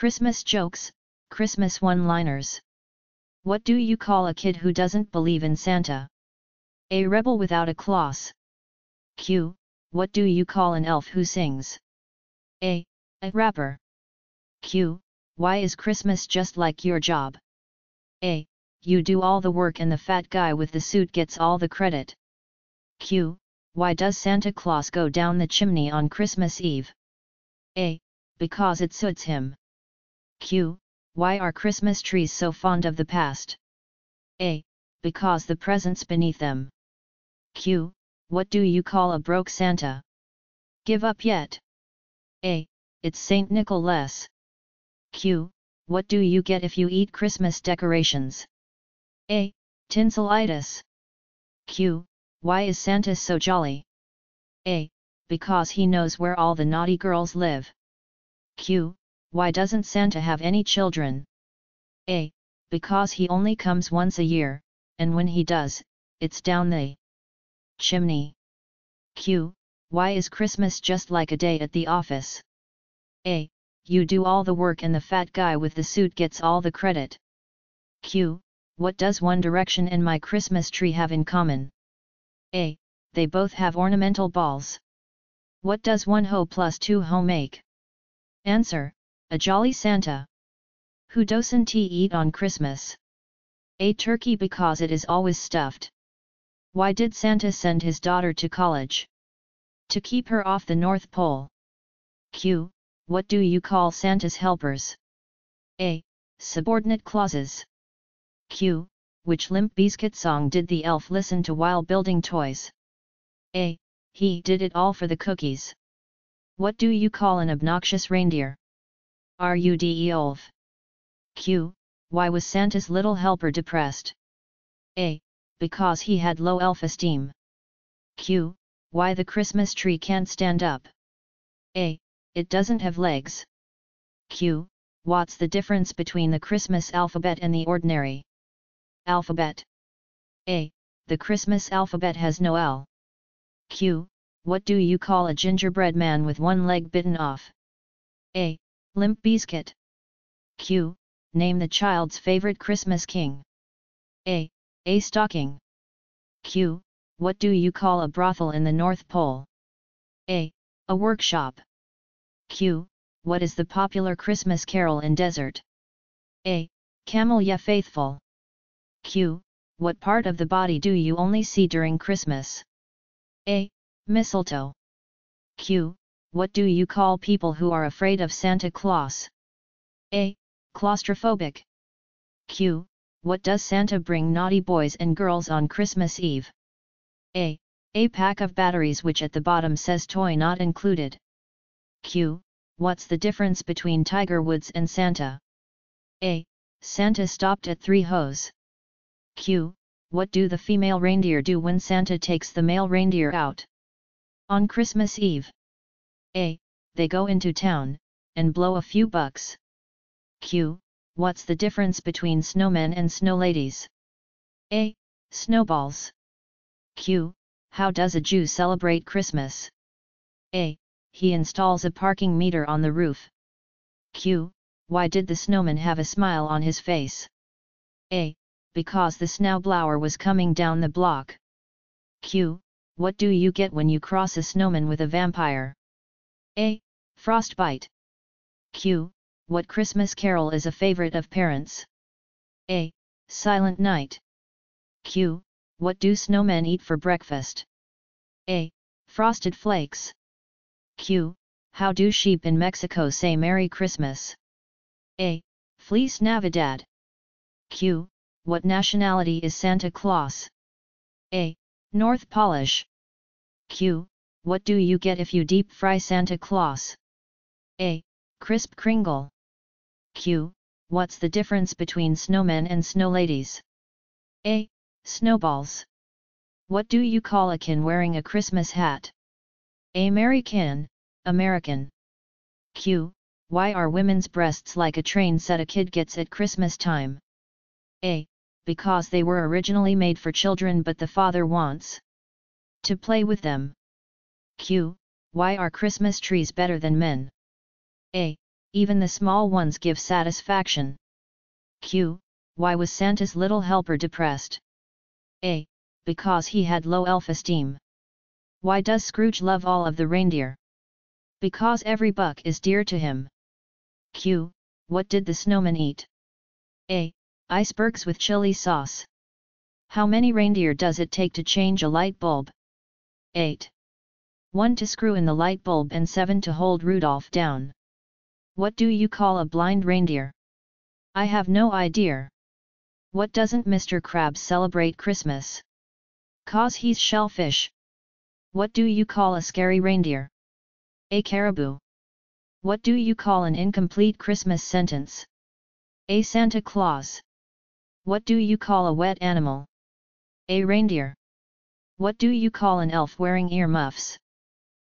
Christmas jokes, Christmas one-liners. What do you call a kid who doesn't believe in Santa? A rebel without a class. Q. What do you call an elf who sings? A rapper. Q. Why is Christmas just like your job? A. You do all the work and the fat guy with the suit gets all the credit. Q. Why does Santa Claus go down the chimney on Christmas Eve? A. Because it suits him. Q. Why are Christmas trees so fond of the past? A. Because the presents beneath them. Q. What do you call a broke Santa? Give up yet? A. It's Saint Nicholas. Q. What do you get if you eat Christmas decorations? A. Tinselitis. Q. Why is Santa so jolly? A. Because he knows where all the naughty girls live. Q. Why doesn't Santa have any children? A. Because he only comes once a year, and when he does, it's down the chimney. Q. Why is Christmas just like a day at the office? A. You do all the work and the fat guy with the suit gets all the credit. Q. What does One Direction and My Christmas Tree have in common? A. They both have ornamental balls. What does 1 hoe plus 2 hoe make? Answer. A jolly Santa. Who doesn't he eat on Christmas? A. Turkey because it is always stuffed. Why did Santa send his daughter to college? To keep her off the North Pole. Q. What do you call Santa's helpers? A. Subordinate clauses. Q. Which Limp Bizkit song did the elf listen to while building toys? A. He did it all for the cookies. What do you call an obnoxious reindeer? Rudolph. Q. Why was Santa's little helper depressed? A. Because he had low self-esteem. Q. Why the Christmas tree can't stand up? A. It doesn't have legs. Q. What's the difference between the Christmas alphabet and the ordinary alphabet? A. The Christmas alphabet has no L. Q. What do you call a gingerbread man with one leg bitten off? A. Limp Bizkit. Q. Name the child's favorite Christmas king. A. Stocking. Q. What do you call a brothel in the North Pole? A. Workshop. Q. What is the popular Christmas carol in desert? A. Camel ya faithful. Q. What part of the body do you only see during Christmas? A. Mistletoe. Q. What do you call people who are afraid of Santa Claus? A. Claustrophobic. Q. What does Santa bring naughty boys and girls on Christmas Eve? A. A pack of batteries which at the bottom says toy not included. Q. What's the difference between Tiger Woods and Santa? A. Santa stopped at 3 hoes. Q. What do the female reindeer do when Santa takes the male reindeer out? On Christmas Eve? A. They go into town, and blow a few bucks. Q. What's the difference between snowmen and snow ladies? A. Snowballs. Q. How does a Jew celebrate Christmas? A. He installs a parking meter on the roof. Q. Why did the snowman have a smile on his face? A. Because the snowblower was coming down the block. Q. What do you get when you cross a snowman with a vampire? A. Frostbite. Q. What Christmas carol is a favorite of parents? A. Silent Night. Q. What do snowmen eat for breakfast? A. Frosted Flakes. Q. How do sheep in Mexico say Merry Christmas? A. Feliz Navidad. Q. What nationality is Santa Claus? A. North Polish. Q. What do you get if you deep fry Santa Claus? A. Crisp Kringle. Q. What's the difference between snowmen and snow ladies? A. Snowballs. What do you call a kin wearing a Christmas hat? American. American. Q. Why are women's breasts like a train set a kid gets at Christmas time? A. Because they were originally made for children but the father wants to play with them. Q. Why are Christmas trees better than men? A. Even the small ones give satisfaction. Q. Why was Santa's little helper depressed? A. Because he had low self-esteem. Why does Scrooge love all of the reindeer? Because every buck is dear to him. Q. What did the snowman eat? A. Icebergs with chili sauce. How many reindeer does it take to change a light bulb? 8. 1 to screw in the light bulb and 7 to hold Rudolph down. What do you call a blind reindeer? I have no idea. What doesn't Mr. Krabs celebrate Christmas? 'Cause he's shellfish. What do you call a scary reindeer? A caribou. What do you call an incomplete Christmas sentence? A Santa Claus. What do you call a wet animal? A reindeer. What do you call an elf wearing earmuffs?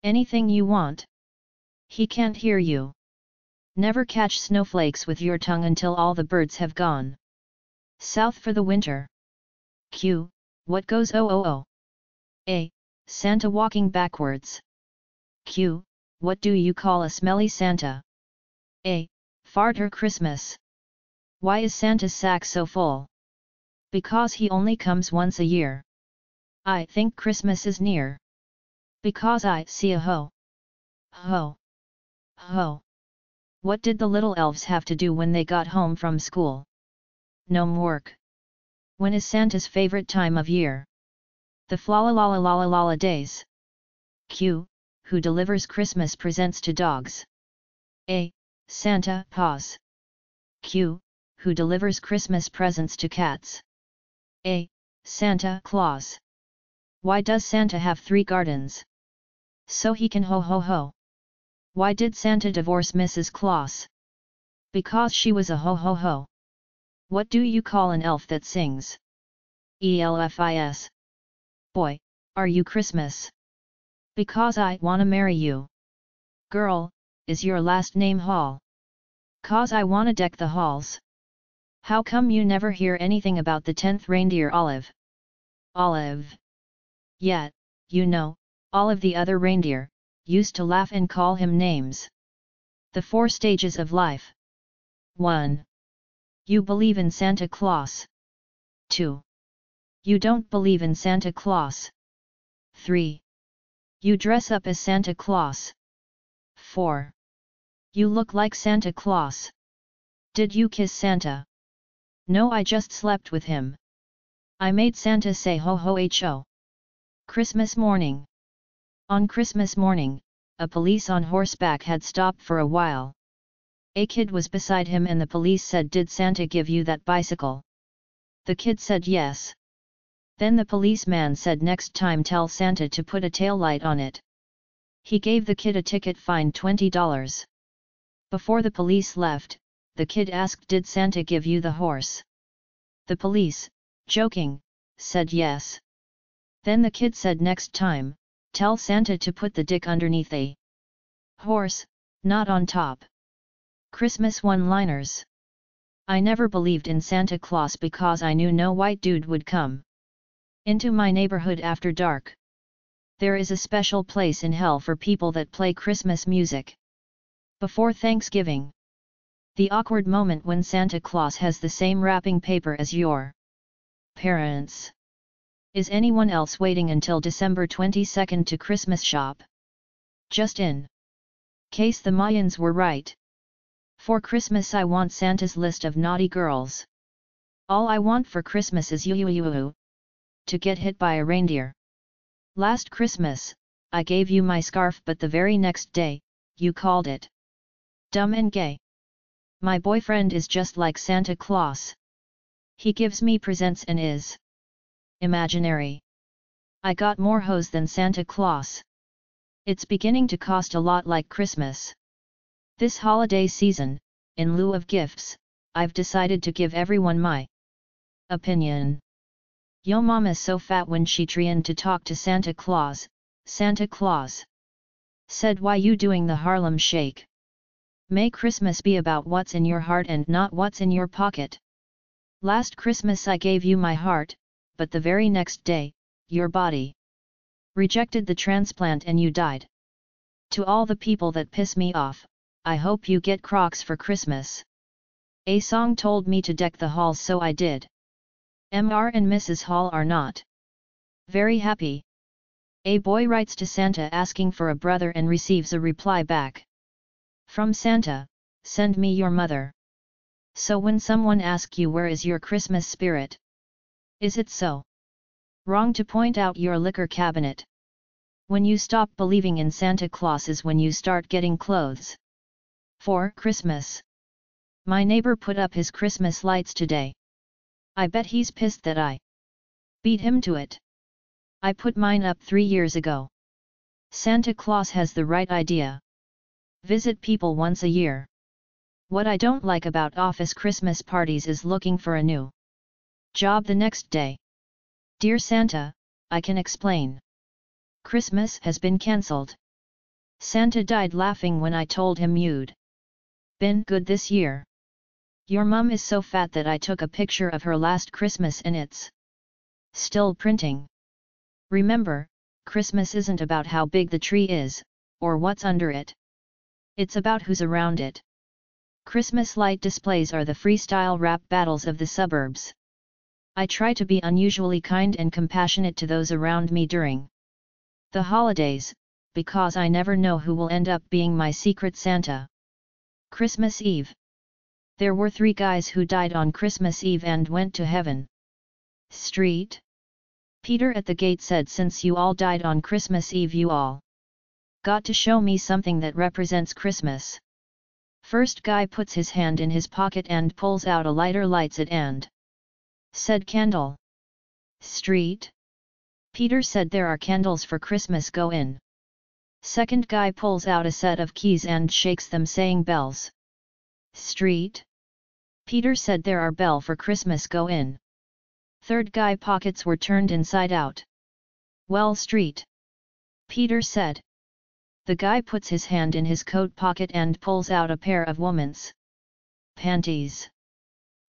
Anything you want. He can't hear you. Never catch snowflakes with your tongue until all the birds have gone south for the winter. Q. What goes oh? A. Santa walking backwards. Q. What do you call a smelly Santa? A. Farter Christmas. Why is Santa's sack so full? Because he only comes once a year. I think Christmas is near. Because I see a ho. Ho. Ho. What did the little elves have to do when they got home from school? Gnome work. When is Santa's favorite time of year? The Flalalalalala days. Q. Who delivers Christmas presents to dogs? A. Santa Paws. Q. Who delivers Christmas presents to cats? A. Santa Claus. Why does Santa have 3 gardens? So he can ho ho ho. Why did Santa divorce Mrs. Claus? Because she was a ho ho ho. What do you call an elf that sings? Elfis. Boy, are you Christmas? Because I wanna marry you. Girl, is your last name Hall? 'Cause I wanna deck the halls. How come you never hear anything about the 10th reindeer Olive? Olive. Yet, you know, all of the other reindeer used to laugh and call him names. The 4 stages of life. 1. You believe in Santa Claus. 2. You don't believe in Santa Claus. 3. You dress up as Santa Claus. 4. You look like Santa Claus. Did you kiss Santa? No, I just slept with him. I made Santa say ho ho ho. Christmas morning. On Christmas morning, a police on horseback had stopped for a while. A kid was beside him and the police said, "Did Santa give you that bicycle?" The kid said yes. Then the policeman said, "Next time tell Santa to put a taillight on it." He gave the kid a ticket, fine $20. Before the police left, the kid asked, "Did Santa give you the horse?" The police, joking, said yes. Then the kid said, "Next time, tell Santa to put the dick underneath a horse, not on top." Christmas one-liners. I never believed in Santa Claus because I knew no white dude would come into my neighborhood after dark. There is a special place in hell for people that play Christmas music before Thanksgiving. The awkward moment when Santa Claus has the same wrapping paper as your parents. Is anyone else waiting until December 22nd to Christmas shop? Just in case the Mayans were right. For Christmas I want Santa's list of naughty girls. All I want for Christmas is you to get hit by a reindeer. Last Christmas, I gave you my scarf, but the very next day, you called it dumb and gay. My boyfriend is just like Santa Claus. He gives me presents and is imaginary. I got more hoes than Santa Claus. It's beginning to cost a lot like Christmas. This holiday season, in lieu of gifts, I've decided to give everyone my opinion. Yo mama's so fat when she tried to talk to Santa Claus. Santa Claus said, "Why you doing the Harlem Shake? May Christmas be about what's in your heart and not what's in your pocket." Last Christmas I gave you my heart, but the very next day, your body rejected the transplant and you died. To all the people that piss me off, I hope you get Crocs for Christmas. A song told me to deck the halls, so I did. Mr. and Mrs. Hall are not very happy. A boy writes to Santa asking for a brother and receives a reply back from Santa, "Send me your mother." So when someone asks you where is your Christmas spirit? Is it so wrong to point out your liquor cabinet? When you stop believing in Santa Claus is when you start getting clothes for Christmas. My neighbor put up his Christmas lights today. I bet he's pissed that I beat him to it. I put mine up 3 years ago. Santa Claus has the right idea. Visit people once a year. What I don't like about office Christmas parties is looking for a new job the next day. Dear Santa, I can explain. Christmas has been cancelled. Santa died laughing when I told him you'd been good this year. Your mum is so fat that I took a picture of her last Christmas and it's still printing. Remember, Christmas isn't about how big the tree is, or what's under it. It's about who's around it. Christmas light displays are the freestyle rap battles of the suburbs. I try to be unusually kind and compassionate to those around me during the holidays, because I never know who will end up being my secret Santa. Christmas Eve. There were 3 guys who died on Christmas Eve and went to heaven. Street. Peter at the gate said, "Since you all died on Christmas Eve, you all got to show me something that represents Christmas." First guy puts his hand in his pocket and pulls out a lighter, lights it and said, "Candle." Street. Peter said, "There are candles for Christmas, go in." Second guy pulls out a set of keys and shakes them, saying, "Bells." Street. Peter said, "There are bell for Christmas, go in." Third guy pockets were turned inside out. "Well, Street." Peter said. The guy puts his hand in his coat pocket and pulls out a pair of woman's panties.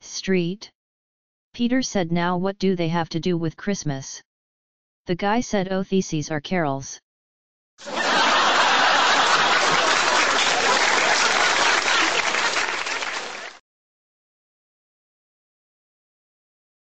Street. Peter said, "Now what do they have to do with Christmas?" The guy said, "Oh, these are carols."